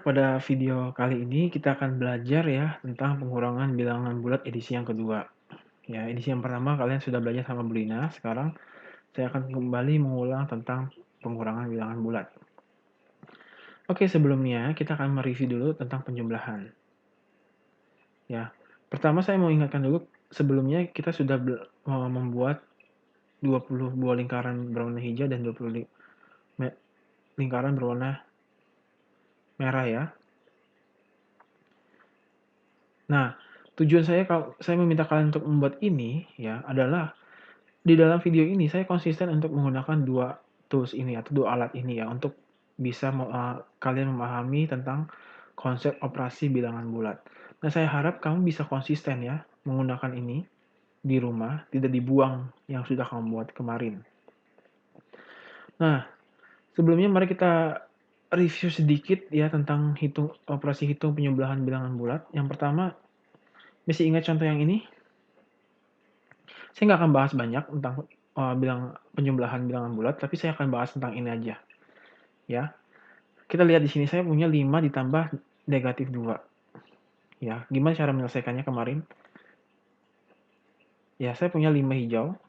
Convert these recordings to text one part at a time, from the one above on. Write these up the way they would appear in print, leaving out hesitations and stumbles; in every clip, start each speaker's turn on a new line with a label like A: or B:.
A: anak-anak, pada video kali ini kita akan belajar ya tentang pengurangan bilangan bulat edisi yang kedua. Ya, edisi yang pertama kalian sudah belajar sama Bu Lina, sekarang saya akan kembali mengulang tentang pengurangan bilangan bulat. Oke, sebelumnya kita akan mereview dulu tentang penjumlahan. Ya, pertama saya mau ingatkan dulu, sebelumnya kita sudah membuat 20 buah lingkaran berwarna hijau dan 20 lingkaran berwarna merah ya. Nah, tujuan saya kalau saya meminta kalian untuk membuat ini ya adalah di dalam video ini saya konsisten untuk menggunakan dua tools ini atau dua alat ini ya untuk bisa kalian memahami tentang konsep operasi bilangan bulat. Nah, saya harap kamu bisa konsisten ya menggunakan ini di rumah, tidak dibuang yang sudah kamu buat kemarin. Nah, sebelumnya mari kita review sedikit ya tentang operasi hitung penjumlahan bilangan bulat. Yang pertama, masih ingat contoh yang ini? Saya nggak akan bahas banyak tentang penjumlahan bilangan bulat, tapi saya akan bahas tentang ini aja. Ya, kita lihat di sini saya punya 5 ditambah negatif 2. Ya, gimana cara menyelesaikannya kemarin? Ya, saya punya 5 hijau.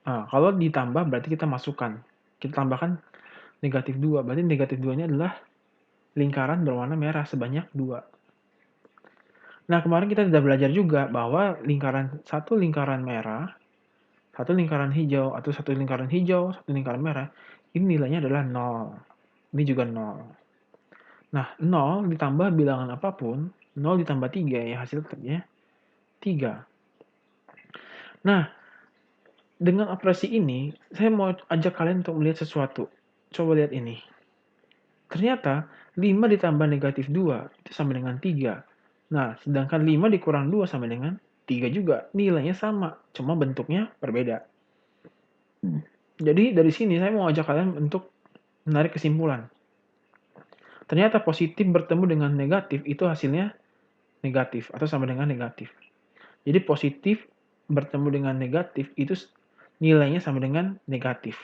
A: Nah, kalau ditambah berarti kita masukkan. Kita tambahkan negatif 2. Berarti negatif 2-nya adalah lingkaran berwarna merah sebanyak 2. Nah, kemarin kita sudah belajar juga bahwa satu lingkaran merah, satu lingkaran hijau, atau satu lingkaran hijau, satu lingkaran merah, ini nilainya adalah 0. Ini juga 0. Nah, 0 ditambah bilangan apapun, 0 ditambah 3 ya hasil tetapnya 3. Nah, dengan operasi ini, saya mau ajak kalian untuk melihat sesuatu. Coba lihat ini. Ternyata 5 ditambah negatif 2 itu sama dengan 3. Nah, sedangkan 5 dikurang 2 sama dengan 3 juga. Nilainya sama, cuma bentuknya berbeda. Jadi dari sini saya mau ajak kalian untuk menarik kesimpulan. Ternyata positif bertemu dengan negatif itu hasilnya negatif atau sama dengan negatif. Jadi positif bertemu dengan negatif itu nilainya sama dengan negatif.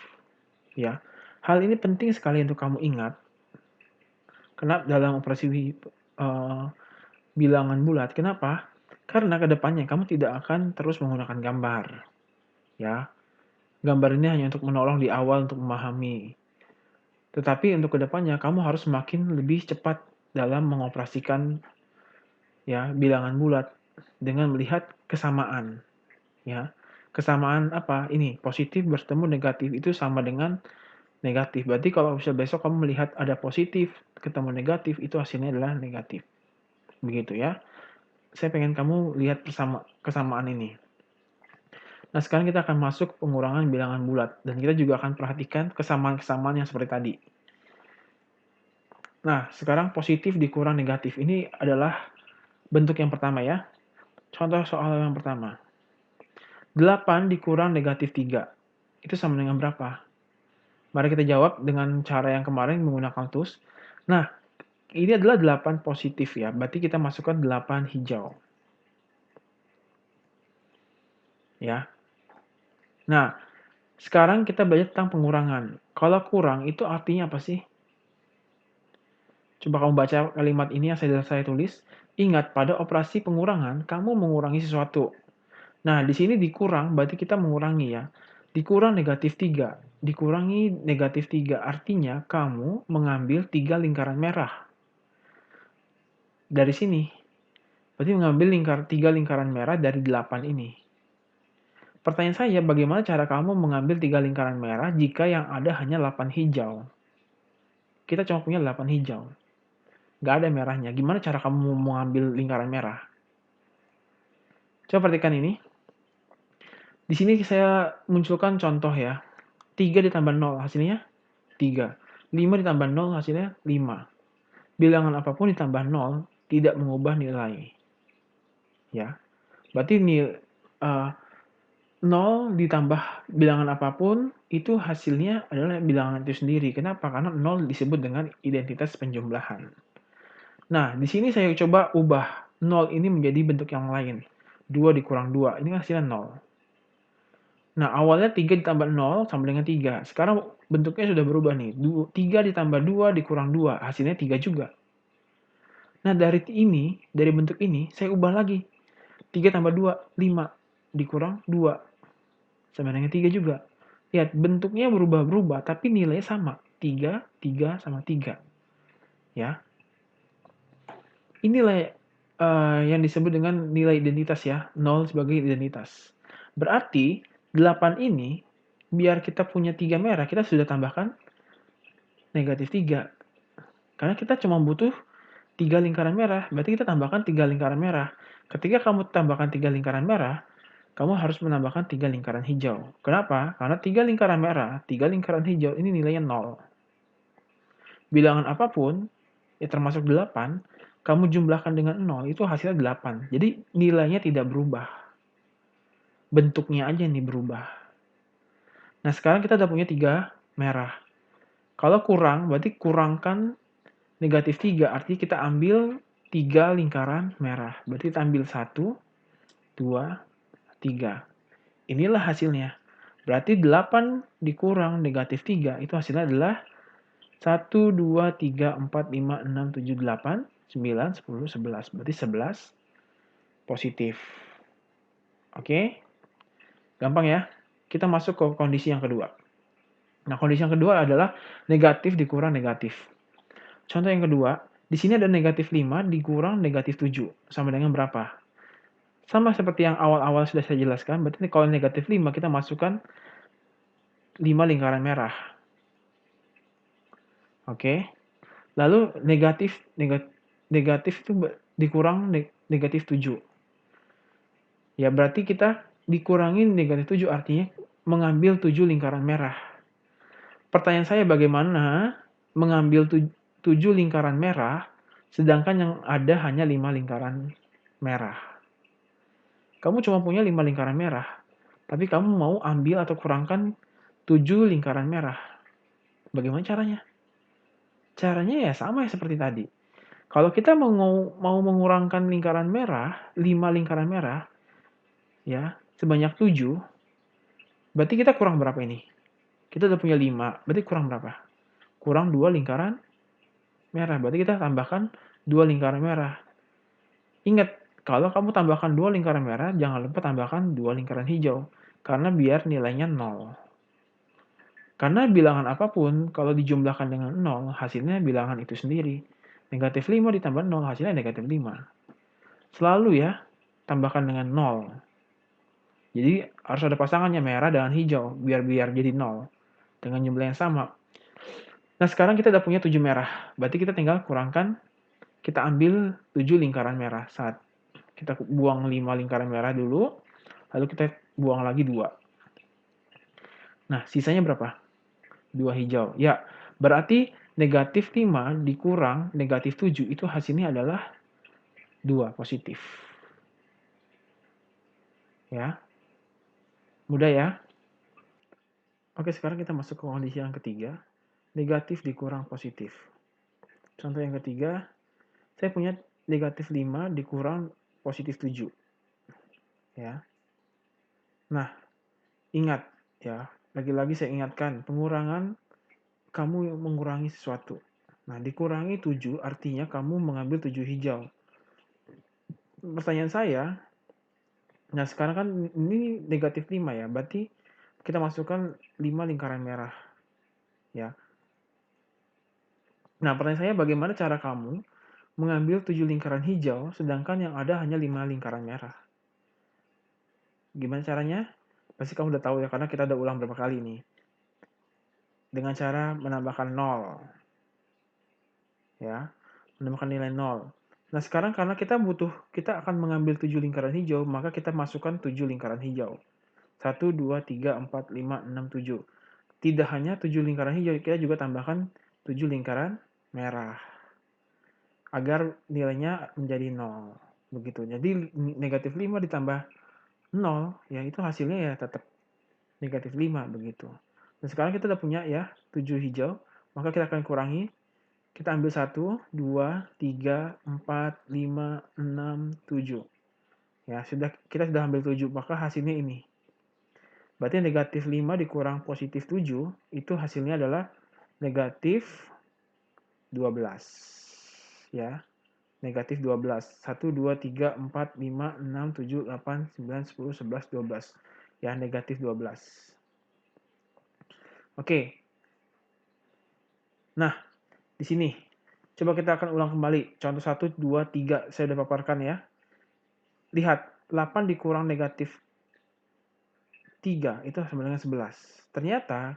A: Ya. Hal ini penting sekali untuk kamu ingat. Karena dalam operasi bilangan bulat, kenapa? Karena kedepannya kamu tidak akan terus menggunakan gambar. Ya. Gambar ini hanya untuk menolong di awal untuk memahami. Tetapi untuk kedepannya kamu harus semakin lebih cepat dalam mengoperasikan ya bilangan bulat dengan melihat kesamaan. Ya, kesamaan apa? Ini positif bertemu negatif itu sama dengan negatif. Berarti kalau misalnya besok kamu melihat ada positif ketemu negatif itu hasilnya adalah negatif. Begitu ya. Saya pengen kamu lihat kesamaan ini. Nah, sekarang kita akan masuk pengurangan bilangan bulat dan kita juga akan perhatikan kesamaan-kesamaan yang seperti tadi. Nah, sekarang positif dikurang negatif. Ini adalah bentuk yang pertama ya. Contoh soal yang pertama. 8 dikurang negatif 3. Itu sama dengan berapa? Mari kita jawab dengan cara yang kemarin menggunakan tools. Nah, ini adalah 8 positif ya. Berarti kita masukkan 8 hijau. Ya. Nah, sekarang kita belajar tentang pengurangan. Kalau kurang itu artinya apa sih? Coba kamu baca kalimat ini yang saya tulis. Ingat, pada operasi pengurangan, kamu mengurangi sesuatu. Nah, di sini dikurang, berarti kita mengurangi ya. Dikurang negatif 3. Dikurangi negatif 3, artinya kamu mengambil 3 lingkaran merah. Dari sini. Berarti mengambil 3 lingkaran merah dari 8 ini. Pertanyaan saya, bagaimana cara kamu mengambil 3 lingkaran merah jika yang ada hanya 8 hijau? Kita cuma punya 8 hijau. Nggak ada merahnya. Gimana cara kamu mengambil lingkaran merah? Coba perhatikan ini. Di sini saya munculkan contoh ya. 3 ditambah 0 hasilnya 3. 5 ditambah 0 hasilnya 5. Bilangan apapun ditambah 0 tidak mengubah nilai. Ya. Berarti 0 ditambah bilangan apapun itu hasilnya adalah bilangan itu sendiri. Kenapa? Karena 0 disebut dengan identitas penjumlahan. Nah, di sini saya coba ubah 0 ini menjadi bentuk yang lain. 2 dikurang 2, ini hasilnya 0. Nah, awalnya 3 ditambah 0 sama dengan 3. Sekarang bentuknya sudah berubah nih. 3 ditambah 2 dikurang 2, hasilnya 3 juga. Nah, dari bentuk ini, saya ubah lagi. 3 tambah 2, 5. Dikurang 2. Sama dengan 3 juga. Lihat, bentuknya berubah-berubah, tapi nilainya sama. 3, 3, sama 3. Ya. Inilah yang disebut dengan nilai identitas ya. 0 sebagai identitas. Berarti 8 ini, biar kita punya 3 merah, kita sudah tambahkan negatif 3. Karena kita cuma butuh 3 lingkaran merah, berarti kita tambahkan 3 lingkaran merah. Ketika kamu tambahkan 3 lingkaran merah, kamu harus menambahkan 3 lingkaran hijau. Kenapa? Karena 3 lingkaran merah, 3 lingkaran hijau ini nilainya 0. Bilangan apapun, ya termasuk 8, kamu jumlahkan dengan 0, itu hasilnya 8. Jadi nilainya tidak berubah. Bentuknya aja nih berubah. Nah, sekarang kita udah punya 3 merah. Kalau kurang, berarti kurangkan negatif 3, artinya kita ambil 3 lingkaran merah. Berarti kita ambil 1, 2, 3. Inilah hasilnya. Berarti 8 dikurang negatif 3, itu hasilnya adalah 1, 2, 3, 4, 5, 6, 7, 8, 9, 10, 11. Berarti 11 positif. Oke? Gampang ya? Kita masuk ke kondisi yang kedua. Nah, kondisi yang kedua adalah negatif dikurang negatif. Contoh yang kedua, di sini ada negatif 5 dikurang negatif 7. Sama dengan berapa? Sama seperti yang awal-awal sudah saya jelaskan, berarti kalau negatif 5 kita masukkan 5 lingkaran merah. Oke? Lalu negatif itu dikurang negatif 7. Ya, berarti kita dikurangin negatif 7 artinya mengambil 7 lingkaran merah. Pertanyaan saya bagaimana mengambil 7 lingkaran merah sedangkan yang ada hanya 5 lingkaran merah. Kamu cuma punya 5 lingkaran merah, tapi kamu mau ambil atau kurangkan 7 lingkaran merah. Bagaimana caranya? Caranya ya sama ya seperti tadi. Kalau kita mau mengurangkan lingkaran merah, 5 lingkaran merah, ya, sebanyak 7, berarti kita kurang berapa ini? Kita udah punya 5, berarti kurang berapa? Kurang 2 lingkaran merah, berarti kita tambahkan 2 lingkaran merah. Ingat, kalau kamu tambahkan 2 lingkaran merah, jangan lupa tambahkan 2 lingkaran hijau, karena biar nilainya 0. Karena bilangan apapun, kalau dijumlahkan dengan 0, hasilnya bilangan itu sendiri. Negatif 5 ditambah 0, hasilnya negatif 5. Selalu ya, tambahkan dengan 0. Jadi harus ada pasangannya merah dengan hijau, biar jadi 0. Dengan jumlah yang sama. Nah, sekarang kita udah punya 7 merah. Berarti kita tinggal kurangkan, kita ambil 7 lingkaran merah. Saat kita buang 5 lingkaran merah dulu, lalu kita buang lagi 2. Nah, sisanya berapa? 2 hijau. Ya, berarti negatif 5 dikurang negatif 7 itu hasilnya adalah 2 positif. Ya. Mudah ya? Oke, sekarang kita masuk ke kondisi yang ketiga. Negatif dikurang positif. Contoh yang ketiga, saya punya negatif 5 dikurang positif 7. Ya. Nah, ingat ya, lagi-lagi saya ingatkan, pengurangan kamu mengurangi sesuatu. Nah, dikurangi 7 artinya kamu mengambil 7 hijau. Pertanyaan saya, nah sekarang kan ini negatif 5 ya, berarti kita masukkan 5 lingkaran merah. Ya. Nah, pertanyaan saya bagaimana cara kamu mengambil 7 lingkaran hijau sedangkan yang ada hanya 5 lingkaran merah? Gimana caranya? Pasti kamu udah tahu ya, karena kita udah ulang berapa kali nih. Dengan cara menambahkan 0. Ya, menambahkan nilai 0. Nah, sekarang karena kita akan mengambil 7 lingkaran hijau, maka kita masukkan 7 lingkaran hijau. 1, 2, 3, 4, 5, 6, 7. Tidak hanya 7 lingkaran hijau, kita juga tambahkan 7 lingkaran merah. Agar nilainya menjadi 0. Begitu. Jadi negatif 5 ditambah 0, ya itu hasilnya ya tetap negatif 5 begitu. Dan sekarang kita udah punya ya 7 hijau, maka kita akan kurangi. Kita ambil 1, 2, 3, 4, 5, 6, 7. Ya, kita sudah ambil 7, maka hasilnya ini. Berarti negatif 5 dikurang positif 7, itu hasilnya adalah negatif 12. Ya, negatif 12. 1, 2, 3, 4, 5, 6, 7, 8, 9, 10, 11, 12. Ya, negatif 12. Oke. Nah, di sini. Coba kita akan ulang kembali. Contoh 1, 2, 3. Saya sudah paparkan ya. Lihat, 8 dikurang negatif 3 itu sama dengan 11. Ternyata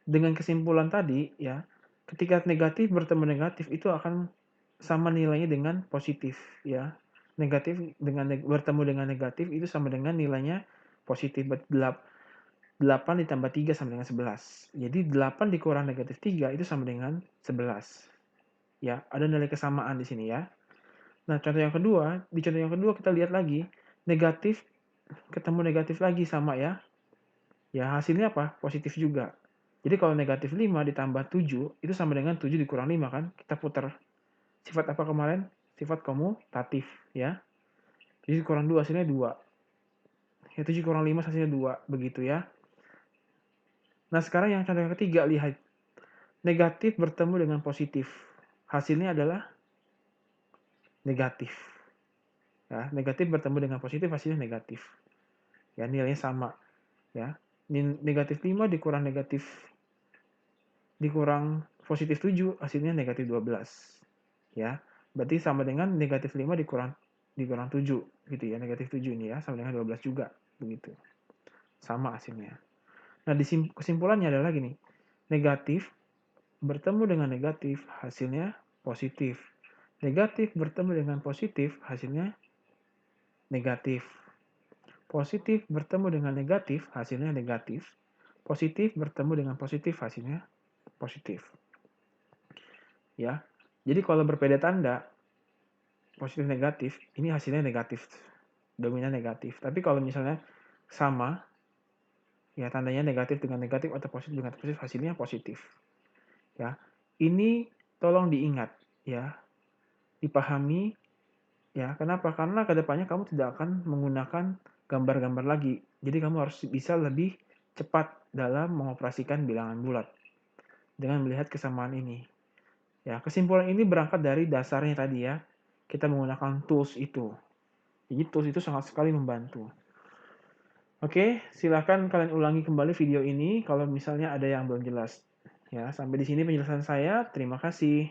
A: dengan kesimpulan tadi ya, ketika negatif bertemu negatif itu akan sama nilainya dengan positif ya. Negatif dengan bertemu dengan negatif itu sama dengan nilainya positif. 8 ditambah 3 sama dengan 11. Jadi 8 dikurang negatif 3 itu sama dengan 11. Ya, ada nilai kesamaan di sini ya. Nah, contoh yang kedua, di contoh yang kedua kita lihat lagi, negatif ketemu negatif lagi sama ya. Ya, hasilnya apa? Positif juga. Jadi kalau negatif 5 ditambah 7, itu sama dengan 7 dikurang 5 kan? Kita putar. Sifat apa kemarin? Sifat komutatif ya. Jadi kurang 2 hasilnya 2. Ya, 7 kurang 5 hasilnya 2. Begitu ya. Nah, sekarang yang contoh yang ketiga, lihat. Negatif bertemu dengan positif. Hasilnya adalah negatif. Ya, negatif bertemu dengan positif hasilnya negatif. Ya, nilainya sama. Ya, negatif 5 dikurang positif 7 hasilnya negatif 12 ya, berarti sama dengan negatif 5 dikurang 7 gitu ya, negatif 7 ini ya sama dengan 12 juga begitu, sama hasilnya. Nah, kesimpulannya adalah gini, negatif bertemu dengan negatif hasilnya positif, negatif bertemu dengan positif hasilnya negatif, positif bertemu dengan negatif hasilnya negatif, positif bertemu dengan positif hasilnya positif. Ya. Jadi kalau berbeda tanda positif negatif, ini hasilnya negatif. Dominan negatif. Tapi kalau misalnya sama, ya tandanya negatif dengan negatif atau positif dengan positif, hasilnya positif. Ya. Ini tolong diingat ya. Dipahami ya. Kenapa? Karena kedepannya kamu tidak akan menggunakan gambar-gambar lagi. Jadi kamu harus bisa lebih cepat dalam mengoperasikan bilangan bulat dengan melihat kesamaan ini. Ya, kesimpulan ini berangkat dari dasarnya tadi ya. Kita menggunakan tools itu. Jadi tools itu sangat sekali membantu. Oke, silahkan kalian ulangi kembali video ini kalau misalnya ada yang belum jelas. Ya, sampai di sini penjelasan saya. Terima kasih.